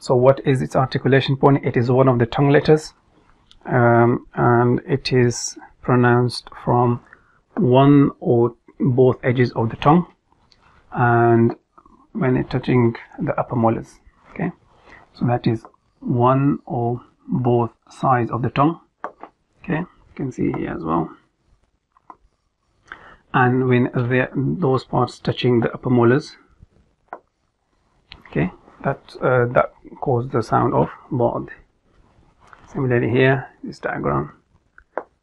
So what is its articulation point? It is one of the tongue letters, and it is pronounced from one or both edges of the tongue, and when it's touching the upper molars. Okay, so that is one or both sides of the tongue. Okay, you can see here as well. And when those parts touching the upper molars, okay, that causes the sound of bod. Similarly here, this diagram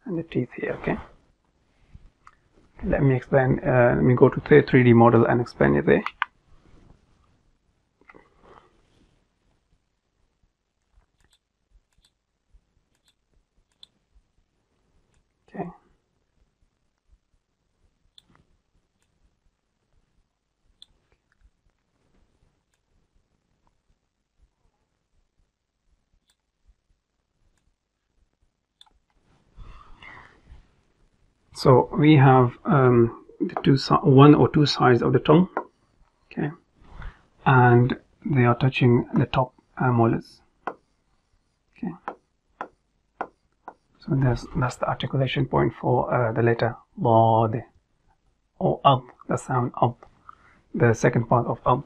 and the teeth here. Okay, let me explain. Let me go to the 3D model and explain it there. Okay. So we have one or two sides of the tongue, okay, and they are touching the top molars. Okay, so that's the articulation point for the letter bod or ab, the sound ab, the second part of ab.